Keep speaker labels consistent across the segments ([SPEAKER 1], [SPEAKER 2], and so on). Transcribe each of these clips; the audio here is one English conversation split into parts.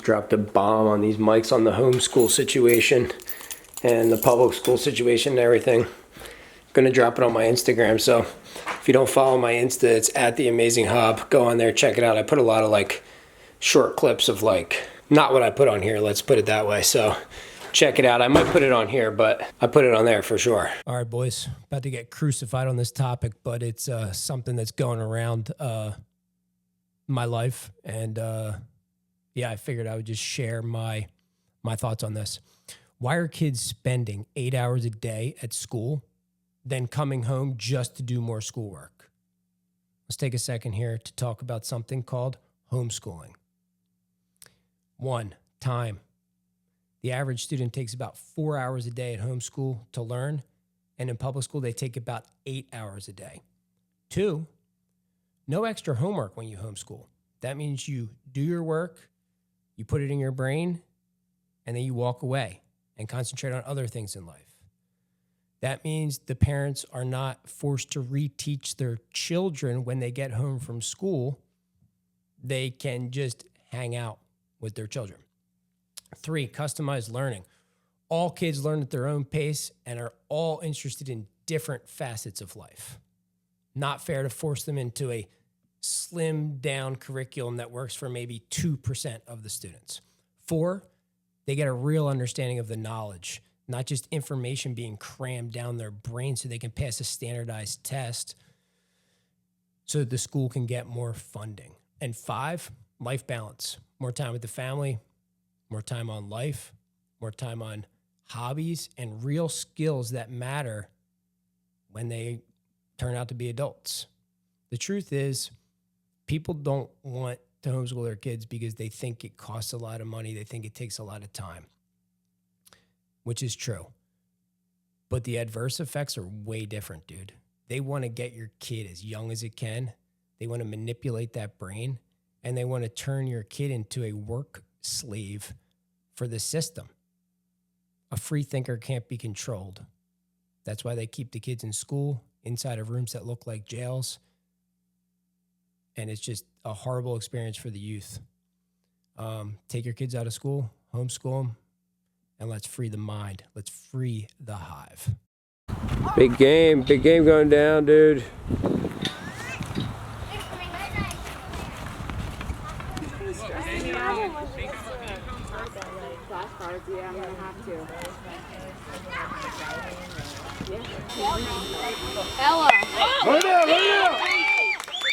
[SPEAKER 1] dropped a bomb on these mics on the homeschool situation and the public school situation and everything. I'm gonna drop it on my Instagram, so if you don't follow my Insta, it's @theamazinghob. Go on there, check it out. I put a lot of like short clips of like, not what I put on here, let's put it that way. So check it out. I might put it on here, but I put it on there for sure. All right, boys, about to get crucified on this topic, but it's something that's going around my life. And yeah, I figured I would just share my thoughts on this. Why are kids spending 8 hours a day at school, then coming home just to do more schoolwork? Let's take a second here to talk about something called homeschooling. 1, time. The average student takes about 4 hours a day at homeschool to learn, and in public school, they take about 8 hours a day. 2, no extra homework when you homeschool. That means you do your work, you put it in your brain, and then you walk away and concentrate on other things in life. That means the parents are not forced to reteach their children when they get home from school. They can just hang out with their children. 3, customized learning. All kids learn at their own pace and are all interested in different facets of life. Not fair to force them into a slimmed down curriculum that works for maybe 2% of the students. 4, they get a real understanding of the knowledge, not just information being crammed down their brain so they can pass a standardized test so that the school can get more funding. And 5, life balance. More time with the family, more time on life, more time on hobbies, and real skills that matter when they turn out to be adults. The truth is, people don't want to homeschool their kids because they think it costs a lot of money. They think it takes a lot of time, which is true. But the adverse effects are way different, dude. They want to get your kid as young as it can. They want to manipulate that brain, and they want to turn your kid into a work slave for the system. A free thinker can't be controlled. That's why they keep the kids in school, inside of rooms that look like jails. And it's just a horrible experience for the youth. Take your kids out of school, homeschool them, and let's free the mind. Let's free the hive. Big game going down, dude.
[SPEAKER 2] Yeah, I'm gonna have to.
[SPEAKER 3] Ella.
[SPEAKER 1] Run out.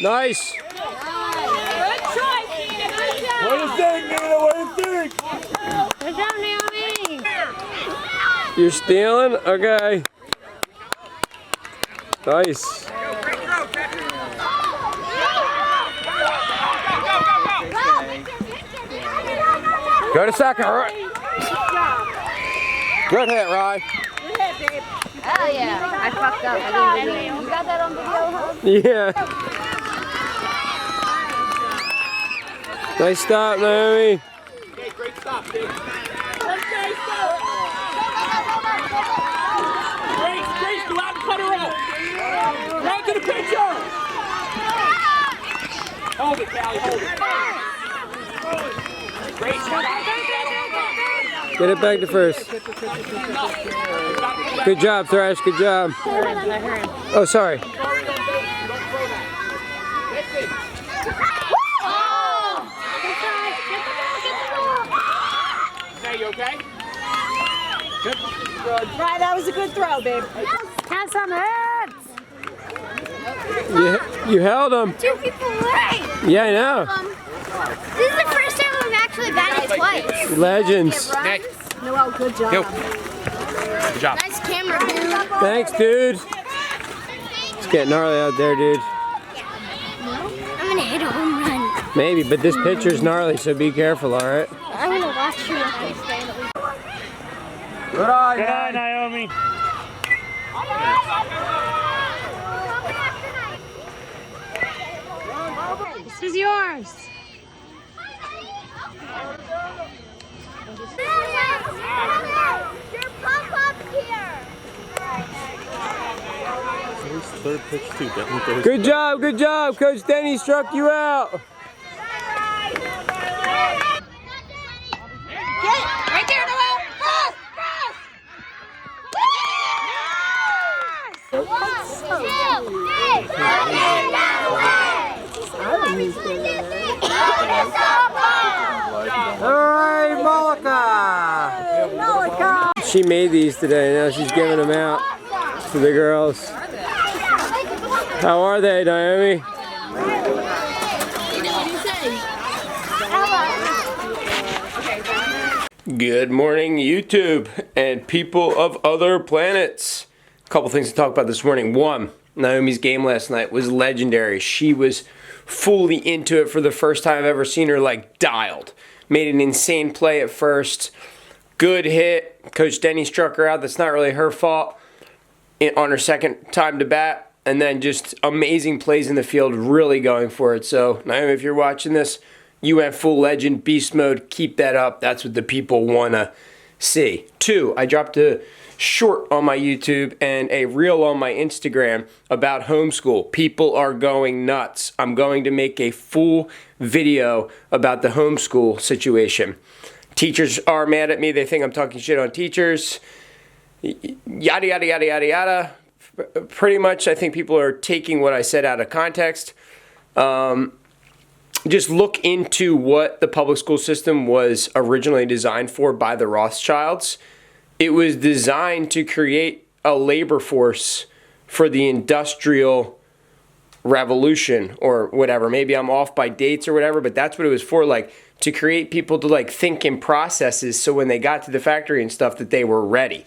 [SPEAKER 1] Nice.
[SPEAKER 3] Good try, Tina. Good job.
[SPEAKER 1] What do you think, Nina? What do you think?
[SPEAKER 3] Good job, Naomi.
[SPEAKER 1] You're stealing? Okay. Nice. Go to second, right? Good hit, Rye.
[SPEAKER 3] Good hit, babe. Hell yeah. I fucked up. I didn't video. You got that on video, huh?
[SPEAKER 1] Yeah. Nice stop, Naomi.
[SPEAKER 4] Okay, great stop, Dave.
[SPEAKER 3] Okay, stop.
[SPEAKER 4] Grace, go out and cut her out. Run to the pitcher. Hold it, Callie, hold it. Grace,
[SPEAKER 1] Get it back to first. Good job, Thrash. Good job. Oh, sorry.
[SPEAKER 4] Hey, you okay? Good.
[SPEAKER 2] Right, that was a good throw, babe.
[SPEAKER 3] Have some heads.
[SPEAKER 1] You held him.
[SPEAKER 3] 2 people away.
[SPEAKER 1] Yeah, I know.
[SPEAKER 3] This is the first time we've actually batted twice.
[SPEAKER 1] Legends.
[SPEAKER 4] Hey.
[SPEAKER 2] Noel, good job.
[SPEAKER 4] Go. Good job.
[SPEAKER 3] Nice camera, dude.
[SPEAKER 1] Thanks, dude. It's getting gnarly out there, dude.
[SPEAKER 3] I'm gonna hit a home run.
[SPEAKER 1] Maybe, but this pitcher's gnarly, so be careful, all right?
[SPEAKER 3] I'm gonna watch you.
[SPEAKER 1] Good eye,
[SPEAKER 4] Good eye, Naomi.
[SPEAKER 3] This is yours. Your pop-up here.
[SPEAKER 4] Third pitch, too. Definitely
[SPEAKER 1] Good job. Coach Denny struck you out. She made these today. Now she's giving them out to the girls. How are they, Naomi? Good morning, YouTube and people of other planets. A couple things to talk about this morning. One, Naomi's game last night was legendary. She was fully into it for the first time I've ever seen her, like, dialed. Made an insane play at first. Good hit. Coach Denny struck her out. That's not really her fault on her second time to bat. And then just amazing plays in the field, really going for it. So, Naomi, if you're watching this, you went full legend, beast mode. Keep that up. That's what the people want to see. Two, I dropped a short on my YouTube and a reel on my Instagram about homeschool. People are going nuts. I'm going to make a full video about the homeschool situation. Teachers are mad at me. They think I'm talking shit on teachers. Yada, yada, yada, yada, yada. Pretty much, I think people are taking what I said out of context. Just look into what the public school system was originally designed for by the Rothschilds. It was designed to create a labor force for the industrial revolution or whatever. Maybe I'm off by dates or whatever, but that's what it was for, like, to create people to, like, think in processes so when they got to the factory and stuff that they were ready.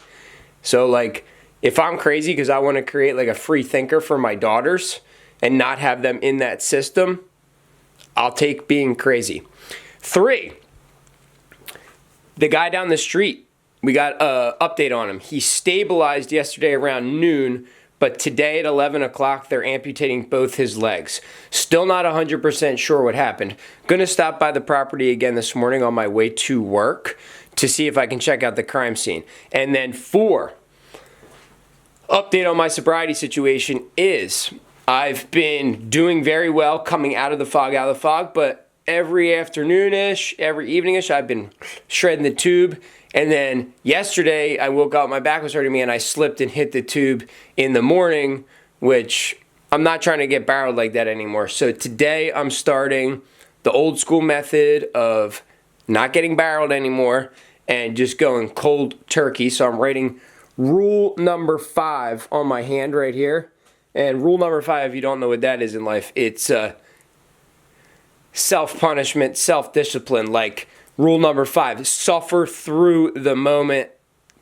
[SPEAKER 1] So, like, if I'm crazy because I want to create, like, a free thinker for my daughters and not have them in that system, I'll take being crazy. Three, the guy down the street, we got an update on him. He stabilized yesterday around noon, but today at 11 o'clock, they're amputating both his legs. Still not 100% sure what happened. Gonna stop by the property again this morning on my way to work to see if I can check out the crime scene. And then four, update on my sobriety situation is I've been doing very well coming out of the fog, but every afternoon-ish, every evening-ish, I've been shredding the tube. And then yesterday, I woke up, my back was hurting me, and I slipped and hit the tube in the morning, which I'm not trying to get barreled like that anymore. So today, I'm starting the old school method of not getting barreled anymore and just going cold turkey. So I'm writing rule number 5 on my hand right here. And rule number 5, if you don't know what that is in life, it's self-punishment, self-discipline. Like rule number 5, suffer through the moment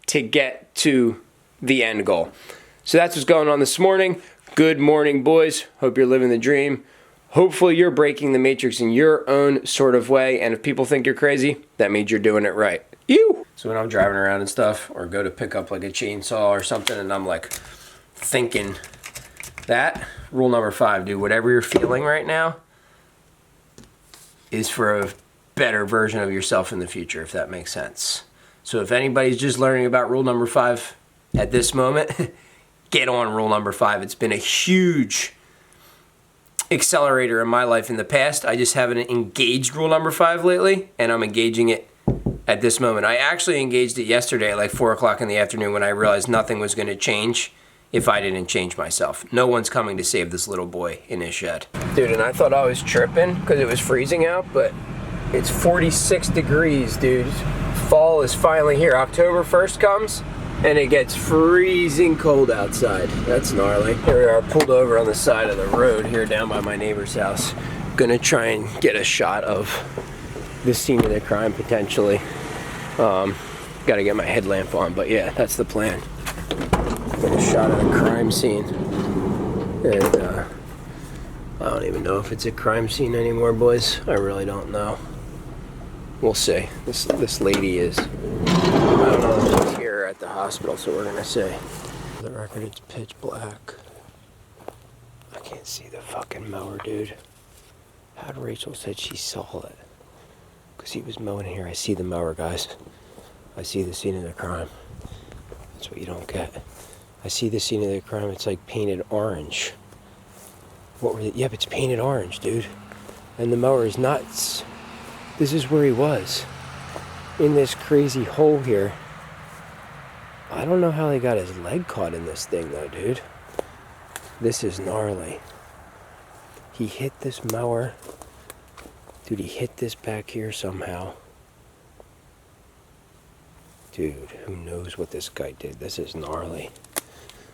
[SPEAKER 1] to get to the end goal. So that's what's going on this morning. Good morning, boys. Hope you're living the dream. Hopefully you're breaking the matrix in your own sort of way. And if people think you're crazy, that means you're doing it right. You. So when I'm driving around and stuff, or go to pick up like a chainsaw or something, and I'm like thinking that, rule number 5, dude, whatever you're feeling right now is for a better version of yourself in the future, if that makes sense. So if anybody's just learning about rule number 5 at this moment, get on rule number 5. It's been a huge accelerator in my life in the past. I just haven't engaged rule number 5 lately, and I'm engaging it at this moment. I actually engaged it yesterday at like 4 o'clock in the afternoon when I realized nothing was going to change if I didn't change myself. No one's coming to save this little boy in his shed. Dude, and I thought I was tripping because it was freezing out, but it's 46 degrees, dude. Fall is finally here. October 1st comes, and it gets freezing cold outside. That's gnarly. Here we are, pulled over on the side of the road here down by my neighbor's house. Gonna try and get a shot of the scene of the crime, potentially. Gotta get my headlamp on, but yeah, that's the plan. Get a shot of the crime scene. And I don't even know if it's a crime scene anymore, boys. I really don't know. We'll see. This lady is, I don't know if she's here at the hospital, so we're gonna see. For the record, it's pitch black. I can't see the fucking mower, dude. How'd Rachel said she saw it? Because he was mowing here. I see the mower, guys. I see the scene of the crime. That's what you don't get. I see the scene of the crime. It's like painted orange. What were the, yep, it's painted orange, dude. And the mower is nuts. This is where he was. In this crazy hole here. I don't know how they got his leg caught in this thing though, dude. This is gnarly. He hit this mower. Dude, he hit this back here somehow. Dude, who knows what this guy did? This is gnarly.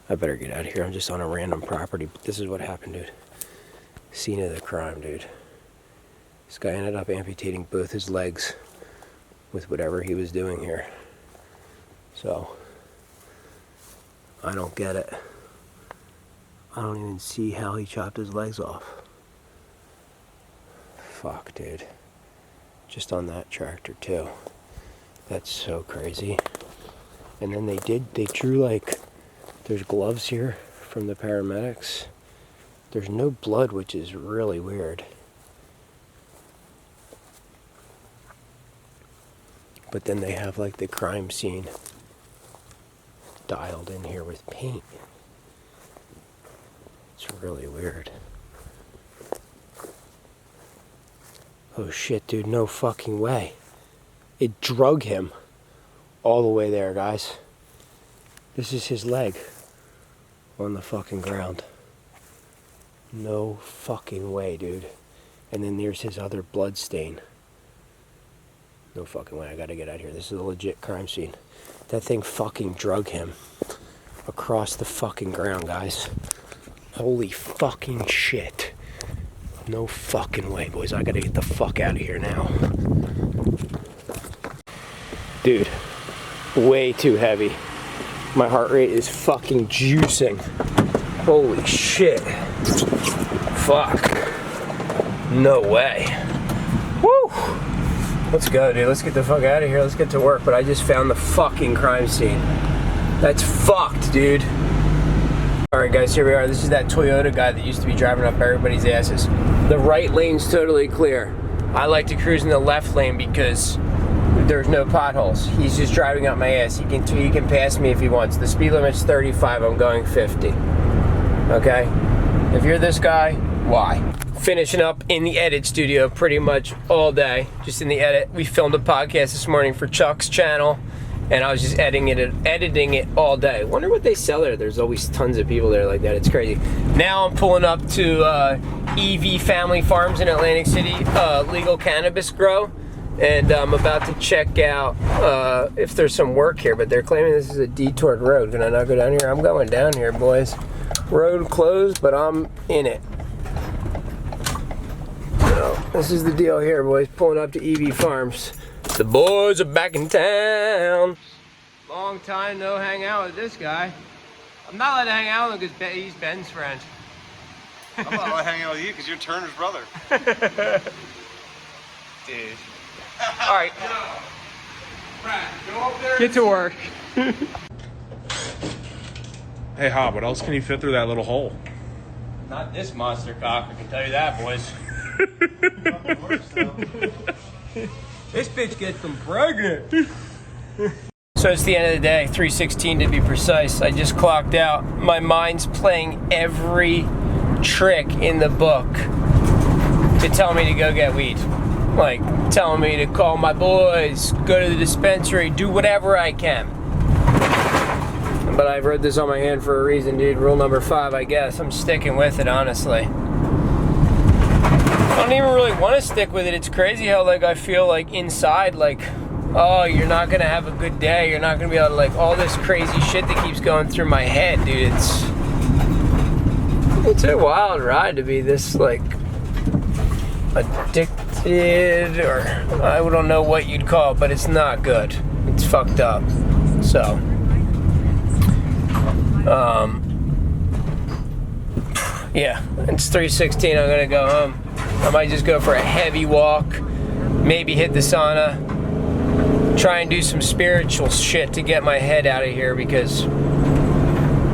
[SPEAKER 1] I better get out of here. I'm just on a random property. But this is what happened, dude. Scene of the crime, dude. This guy ended up amputating both his legs with whatever he was doing here. So, I don't get it. I don't even see how he chopped his legs off. Fuck, dude. Just on that tractor, too. That's so crazy. And then they drew like, there's gloves here from the paramedics. There's no blood, which is really weird. But then they have like the crime scene dialed in here with paint. It's really weird. Oh shit, dude, no fucking way. It drug him all the way there, guys. This is his leg on the fucking ground. No fucking way, dude. And then there's his other blood stain. No fucking way, I gotta get out of here. This is a legit crime scene. That thing fucking drug him across the fucking ground, guys. Holy fucking shit. No fucking way, boys. I gotta get the fuck out of here now. Dude, way too heavy. My heart rate is fucking juicing. Holy shit. Fuck. No way. Woo! Let's go, dude. Let's get the fuck out of here. Let's get to work. But I just found the fucking crime scene. That's fucked, dude. Alright guys, here we are. This is that Toyota guy that used to be driving up everybody's asses. The right lane's totally clear. I like to cruise in the left lane because there's no potholes. He's just driving up my ass. He can pass me if he wants. The speed limit's 35, I'm going 50. Okay? If you're this guy, why? Finishing up in the edit studio pretty much all day. Just in the edit. We filmed a podcast this morning for Chuck's channel. And I was just editing it all day. Wonder what they sell there. There's always tons of people there like that. It's crazy. Now I'm pulling up to EV Family Farms in Atlantic City, legal cannabis grow. And I'm about to check out if there's some work here, but they're claiming this is a detoured road. Can I not go down here? I'm going down here, boys. Road closed, but I'm in it. So, this is the deal here, boys. Pulling up to EV Farms. The boys are back in town. Long time no hang out with this guy. I'm not allowed to hang out with him because he's Ben's friend.
[SPEAKER 5] I'm not allowed to hang out with you because you're Turner's brother.
[SPEAKER 1] Dude. All right.
[SPEAKER 4] Go up there.
[SPEAKER 1] Get to work.
[SPEAKER 5] Hey, Hob, what else can you fit through that little hole?
[SPEAKER 1] Not this monster cock, I can tell you that, boys. This bitch gets them pregnant. So it's the end of the day, 3:16 to be precise. I just clocked out. My mind's playing every trick in the book to tell me to go get weed. Like telling me to call my boys, go to the dispensary, do whatever I can. But I wrote this on my hand for a reason, dude. Rule number 5, I guess. I'm sticking with it, honestly. I don't even really want to stick with it. It's crazy how like I feel like inside like, oh, you're not gonna have a good day. You're not gonna be able to like all this crazy shit that keeps going through my head, dude. It's a wild ride to be this like addicted, or I don't know what you'd call it, but it's not good. It's fucked up. So, yeah, it's 3:16. I'm gonna go home. I might just go for a heavy walk, maybe hit the sauna, try and do some spiritual shit to get my head out of here, because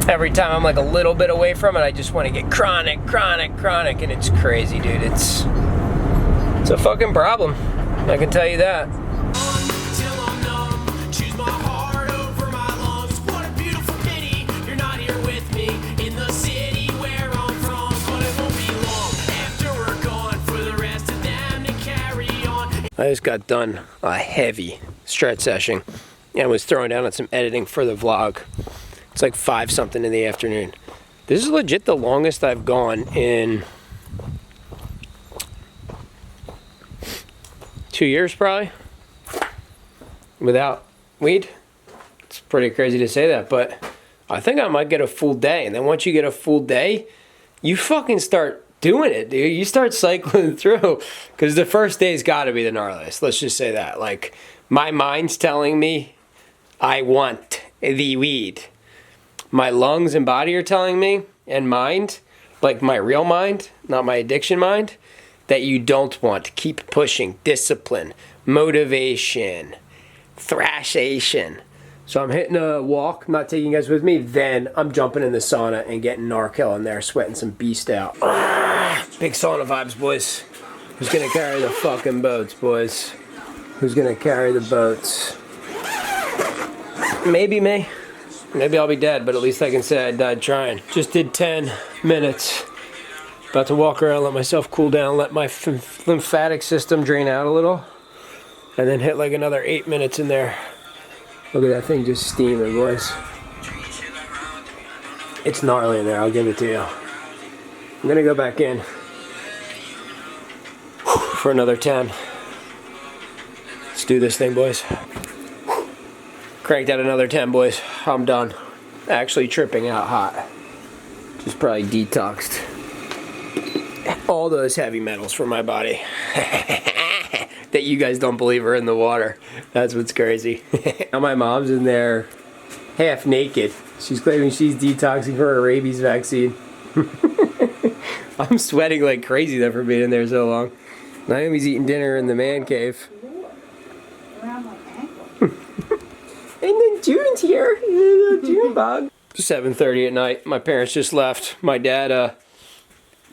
[SPEAKER 1] every time I'm like a little bit away from it, I just want to get chronic, and it's crazy, dude. It's a fucking problem. I can tell you that. I just got done a heavy stretch session and was throwing down on some editing for the vlog. It's like 5 something in the afternoon. This is legit the longest I've gone in 2 years probably without weed. It's pretty crazy to say that, but I think I might get a full day. And then once you get a full day, you fucking start doing it, dude. You start cycling through, because the first day's got to be the gnarliest. Let's just say that. Like, my mind's telling me I want the weed. My lungs and body are telling me, and mind, like my real mind, not my addiction mind, that you don't want. Keep pushing. Discipline, motivation, thrashation. So I'm hitting a walk, not taking you guys with me. Then I'm jumping in the sauna and getting Narkel in there, sweating some beast out. Big sauna vibes, boys. Who's gonna carry the fucking boats, boys? Who's gonna carry the boats? Maybe me. Maybe I'll be dead, but at least I can say I died trying. Just did 10 minutes. About to walk around, let myself cool down, let my lymphatic system drain out a little, and then hit like another 8 minutes in there. Look at that thing just steaming, boys. It's gnarly in there, I'll give it to you. I'm gonna go back in for another 10. Let's do this thing, boys. Cranked out another 10, boys. I'm done. Actually tripping out hot. Just probably detoxed all those heavy metals from my body that you guys don't believe are in the water. That's what's crazy. Now my mom's in there half naked. She's claiming she's detoxing for her rabies vaccine. I'm sweating like crazy though for being in there so long. Naomi's eating dinner in the man cave. And then June's here. June bug. 7:30 at night. My parents just left. My dad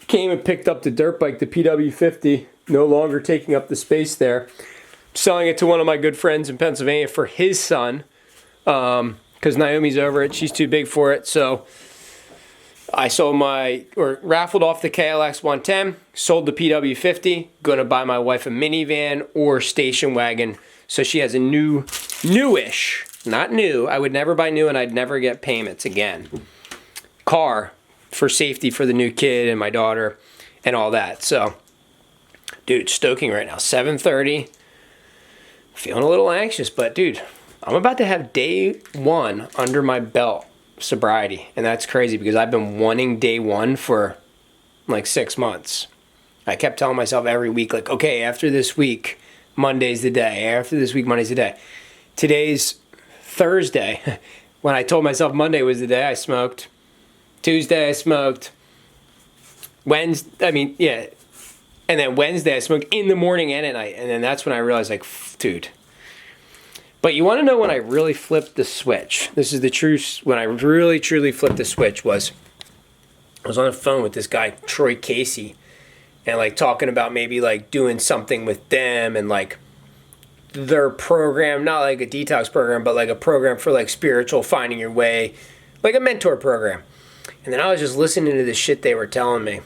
[SPEAKER 1] came and picked up the dirt bike, the PW50. No longer taking up the space there. Selling it to one of my good friends in Pennsylvania for his son. Because Naomi's over it. She's too big for it. So I raffled off the KLX 110. Sold the PW50. Gonna buy my wife a minivan or station wagon. So she has a newish, not new. I would never buy new and I'd never get payments again. Car for safety for the new kid and my daughter and all that. So, dude, stoking right now. 7:30. Feeling a little anxious, but dude, I'm about to have day 1 under my belt sobriety. And that's crazy because I've been wanting day 1 for like 6 months. I kept telling myself every week, like, okay, after this week, Monday's the day. After this week, Monday's the day. Today's Thursday. When I told myself Monday was the day, I smoked. Tuesday, I smoked. And then Wednesday, I smoked in the morning and at night. And then that's when I realized, like, dude. But you want to know when I really flipped the switch? This is the truth. When I really, truly flipped the switch was, I was on the phone with this guy, Troy Casey, and like talking about maybe like doing something with them and like their program, not like a detox program, but like a program for like spiritual finding your way, like a mentor program. And then I was just listening to the shit they were telling me.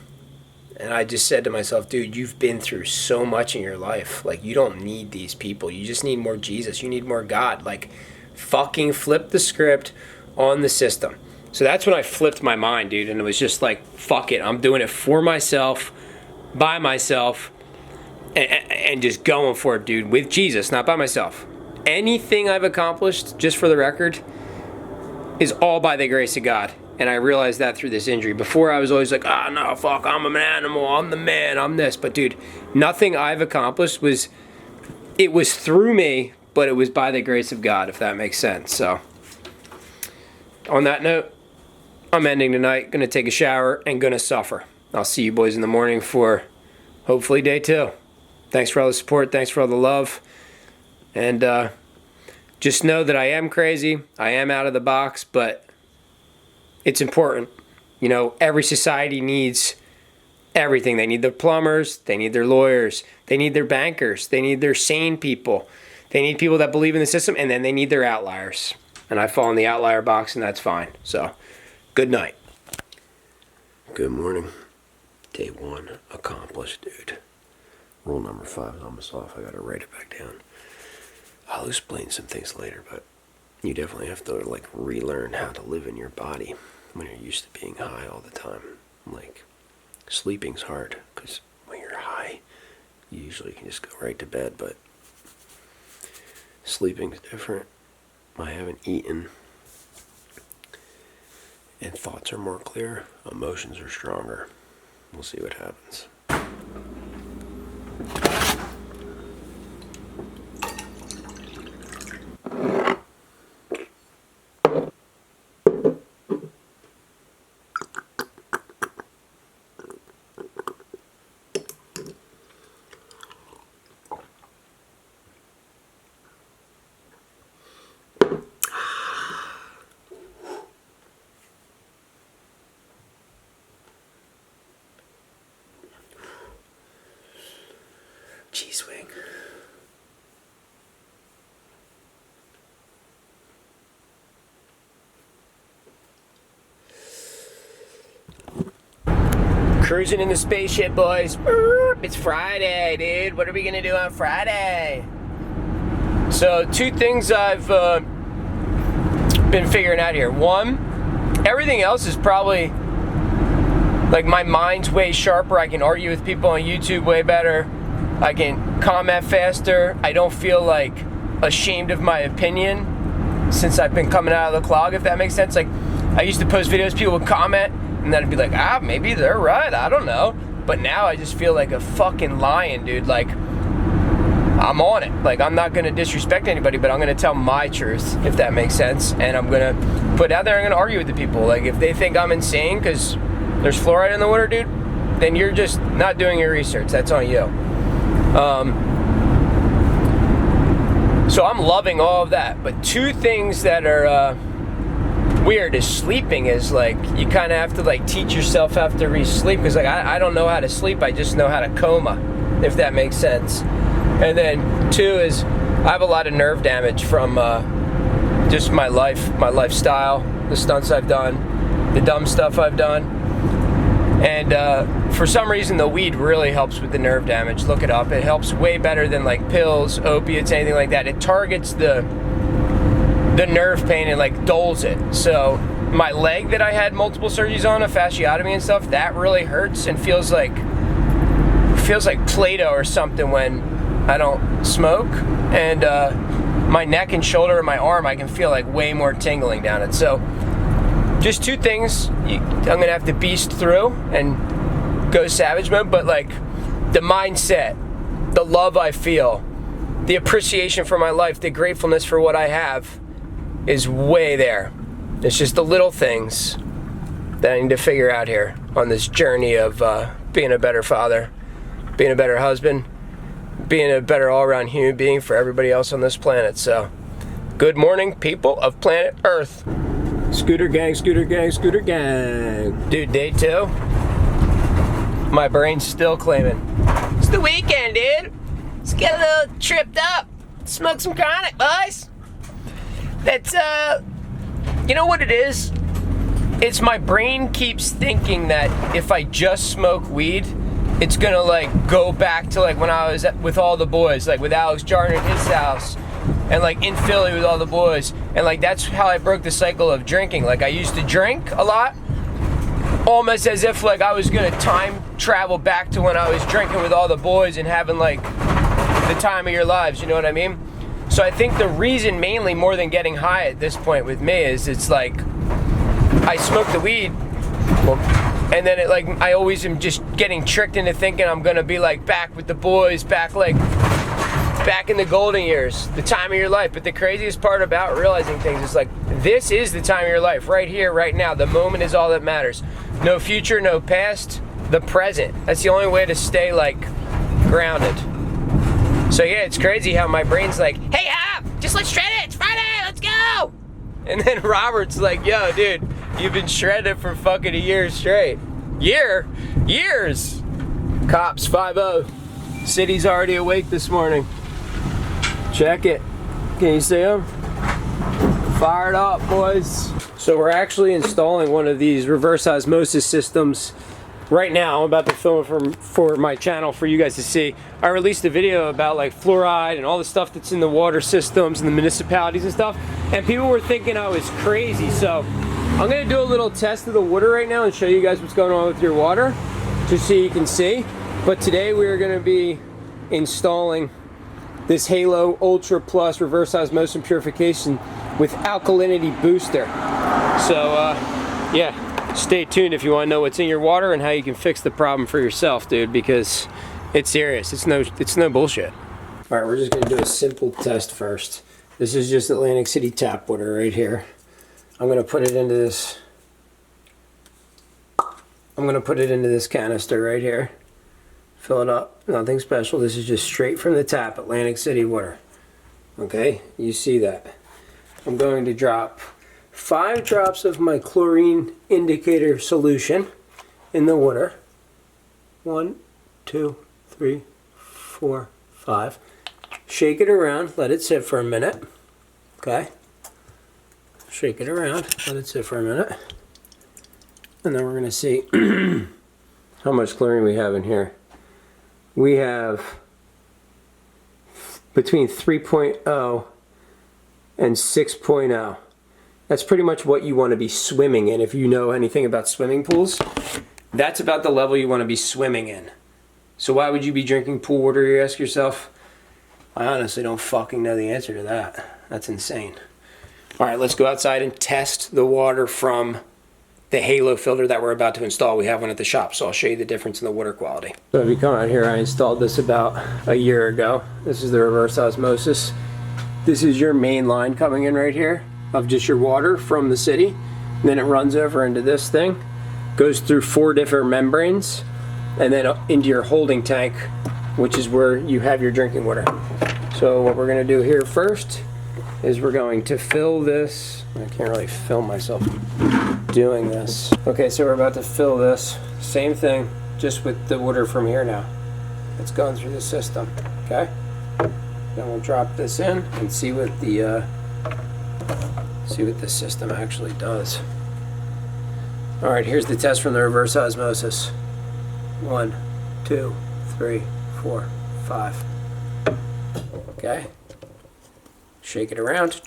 [SPEAKER 1] And I just said to myself, dude, you've been through so much in your life. Like, you don't need these people. You just need more Jesus. You need more God. Like, fucking flip the script on the system. So that's when I flipped my mind, dude. And it was just like, fuck it. I'm doing it for myself, by myself, and just going for it, dude, with Jesus, not by myself. Anything I've accomplished, just for the record, is all by the grace of God. And I realized that through this injury. Before, I was always like, no, fuck, I'm an animal, I'm the man, I'm this. But dude, nothing I've accomplished was through me, but it was by the grace of God, if that makes sense. So, on that note, I'm ending tonight, gonna take a shower, and gonna suffer. I'll see you boys in the morning for, hopefully, day 2. Thanks for all the support, thanks for all the love. And just know that I am crazy, I am out of the box, but it's important. You know, every society needs everything. They need their plumbers, they need their lawyers, they need their bankers, they need their sane people, they need people that believe in the system, and then they need their outliers. And I fall in the outlier box, and that's fine. So, good night. Good morning. Day 1 accomplished, dude. Rule number 5 is almost off. I gotta write it back down. I'll explain some things later, but you definitely have to like relearn how to live in your body when you're used to being high all the time. Like, sleeping's hard because when you're high, you usually can just go right to bed, but sleeping's different.
[SPEAKER 6] I haven't eaten, and thoughts are more clear, emotions are stronger. We'll see what happens. Cheese wing. Cruising in the spaceship, boys. It's Friday, dude. What are we gonna do on Friday? So, two things I've been figuring out here. One, everything else is probably like my mind's way sharper. I can argue with people on YouTube way better. I can comment faster. I don't feel like ashamed of my opinion since I've been coming out of the clog, if that makes sense. Like, I used to post videos, people would comment, and then I'd be like, maybe they're right, I don't know. But now I just feel like a fucking lion, dude. Like, I'm on it. Like, I'm not gonna disrespect anybody, but I'm gonna tell my truth, if that makes sense. And I'm gonna put it out there, I'm gonna argue with the people. Like, if they think I'm insane because there's fluoride in the water, dude, then you're just not doing your research. That's on you. So I'm loving all of that. But two things that are weird is sleeping is like, you kind of have to like teach yourself how to re-sleep, because like I don't know how to sleep, I just know how to coma, if that makes sense. And then two is I have a lot of nerve damage from just my lifestyle, the stunts I've done, the dumb stuff I've done. And for some reason the weed really helps with the nerve damage. Look it up. It helps way better than like pills, opiates, anything like that. It targets the nerve pain and like dulls it. So my leg that I had multiple surgeries on, a fasciotomy and stuff, that really hurts and feels like Play-Doh or something when I don't smoke. And my neck and shoulder and my arm, I can feel like way more tingling down it. So just two things I'm gonna have to beast through and go savage mode. But like the mindset, the love I feel, the appreciation for my life, the gratefulness for what I have is way there. It's just the little things that I need to figure out here on this journey of being a better father, being a better husband, being a better all-around human being for everybody else on this planet. So, good morning, people of planet Earth. Scooter gang, scooter gang, scooter gang. Dude, day 2. My brain's still claiming it's the weekend, dude. Let's get a little tripped up. Smoke some chronic, boys. That's, you know what it is? It's my brain keeps thinking that if I just smoke weed, it's gonna like go back to like when I was with all the boys, like with Alex Jordan at his house, and like in Philly with all the boys. And like that's how I broke the cycle of drinking. Like I used to drink a lot, almost as if like I was gonna time travel back to when I was drinking with all the boys and having like the time of your lives, you know what I mean? So I think the reason mainly more than getting high at this point with me is it's like I smoke the weed, and then it like I always am just getting tricked into thinking I'm gonna be like back with the boys, back in the golden years, the time of your life. But the craziest part about realizing things is like this is the time of your life, right here, right now. The moment is all that matters. No future, no past, the present. That's the only way to stay like grounded. So yeah, it's crazy how my brain's like, hey, just let's shred it, it's Friday, let's go! And then Robert's like, yo, dude, you've been shredded for fucking a year straight. Years! Cops, 5-0. City's already awake this morning. Check it. Can you see them? Fired up, boys. So we're actually installing one of these reverse osmosis systems right now. I'm about to film it for my channel for you guys to see. I released a video about like fluoride and all the stuff that's in the water systems and the municipalities and stuff, and people were thinking I was crazy. So I'm gonna do a little test of the water right now and show you guys what's going on with your water, just so you can see. But today we're gonna be installing this Halo Ultra Plus reverse osmosis purification with alkalinity booster. So yeah, stay tuned if you want to know what's in your water and how you can fix the problem for yourself, dude, because it's serious. It's no bullshit. All right, we're just gonna do a simple test first. This is just Atlantic City tap water right here. I'm gonna put it into this. I'm gonna put it into this canister right here. Fill it up. Nothing special. This is just straight from the tap, Atlantic City water. Okay, you see that. I'm going to drop 5 drops of my chlorine indicator solution in the water. 1, 2, 3, 4, 5. Shake it around, let it sit for a minute. Okay. Shake it around, let it sit for a minute. And then we're going to see how much chlorine we have in here. We have between 3.0 and 6.0. That's pretty much what you want to be swimming in. If you know anything about swimming pools, that's about the level you want to be swimming in. So why would you be drinking pool water, you ask yourself? I honestly don't fucking know the answer to that. That's insane. All right, let's go outside and test the water from the Halo filter that we're about to install. We have one at the shop, so I'll show you the difference in the water quality. So if you come out here, I installed this about a year ago. This is the reverse osmosis. This is your main line coming in right here of just your water from the city. And then it runs over into this thing, goes through 4 different membranes, and then into your holding tank, which is where you have your drinking water. So what we're gonna do here first is we're going to fill this. I can't really film myself doing this. Okay, so we're about to fill this. Same thing, just with the water from here now. It's going through the system, okay? Then we'll drop this in and see what the system actually does. All right, here's the test from the reverse osmosis. 1, 2, 3, 4, 5. Okay. Shake it around.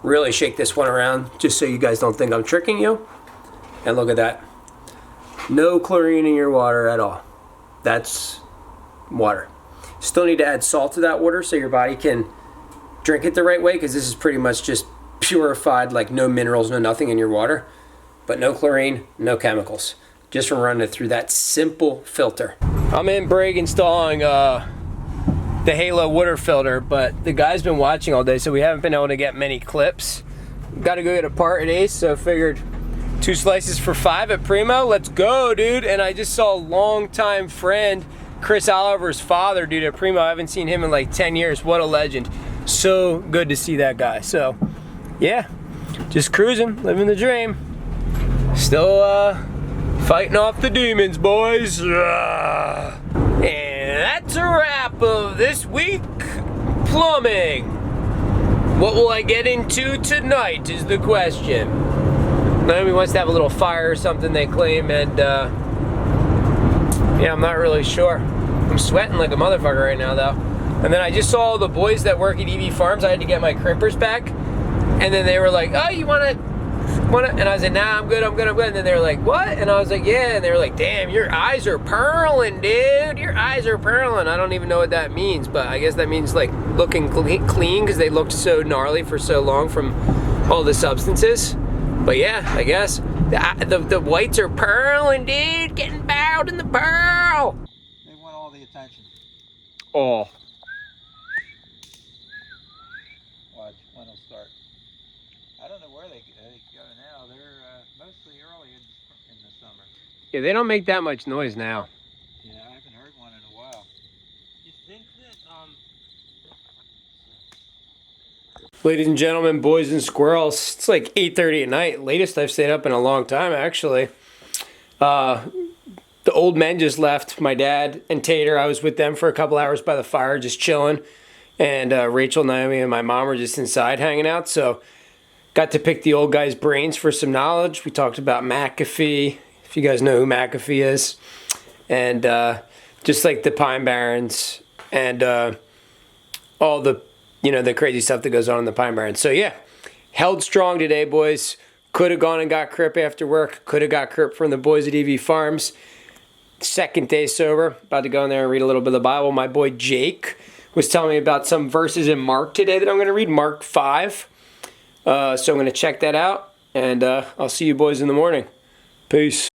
[SPEAKER 6] Really shake this one around just so you guys don't think I'm tricking you. And look at that. No chlorine in your water at all. That's water. Still need to add salt to that water so your body can drink it the right way, because this is pretty much just purified, like no minerals, no nothing in your water. But no chlorine, no chemicals. Just from running it through that simple filter. I'm in Bragg installing the Halo water filter, but the guy's been watching all day, so we haven't been able to get many clips. Got to go get a part at Ace, so figured 2 slices for $5 at Primo. Let's go, dude. And I just saw a longtime friend, Chris Oliver's father, dude, at Primo. I haven't seen him in like 10 years. What a legend. So good to see that guy. So yeah, just cruising, living the dream. Still fighting off the demons, boys. And that's a wrap of this week plumbing. What will I get into tonight is the question. Naomi wants to have a little fire or something, they claim, and yeah, I'm not really sure. I'm sweating like a motherfucker right now, though. And then I just saw the boys that work at EV Farms. I had to get my crimpers back, and then they were like, "Oh, you wanna?" And I was like, "Nah, I'm good. And then they were like, "What?" And I was like, "Yeah." And they were like, "Damn, your eyes are pearling, dude. Your eyes are pearling." I don't even know what that means, but I guess that means like looking clean, because they looked so gnarly for so long from all the substances. But yeah, I guess the whites are pearling, dude. Getting bowed in the pearl.
[SPEAKER 7] They want all the attention.
[SPEAKER 6] Oh.
[SPEAKER 7] Watch, when it'll start. I don't know where they go now. They're mostly early in the summer.
[SPEAKER 6] Yeah, they don't make that much noise now.
[SPEAKER 7] Yeah, I haven't heard one in a while.
[SPEAKER 4] You think that,
[SPEAKER 6] Ladies and gentlemen, boys and squirrels, it's like 8:30 at night. Latest I've stayed up in a long time, actually. The old men just left. My dad and Tater, I was with them for a couple hours by the fire, just chilling. And Rachel, Naomi, and my mom were just inside hanging out. So got to pick the old guy's brains for some knowledge. We talked about McAfee, if you guys know who McAfee is. And just like the Pine Barrens and all the, the crazy stuff that goes on in the Pine Barrens. So yeah, held strong today, boys. Could have gone and got Crip after work. Could have got Crip from the boys at EV Farms. Second day sober. About to go in there and read a little bit of the Bible. My boy Jake was telling me about some verses in Mark today that I'm going to read, Mark 5. So I'm going to check that out, and I'll see you boys in the morning. Peace.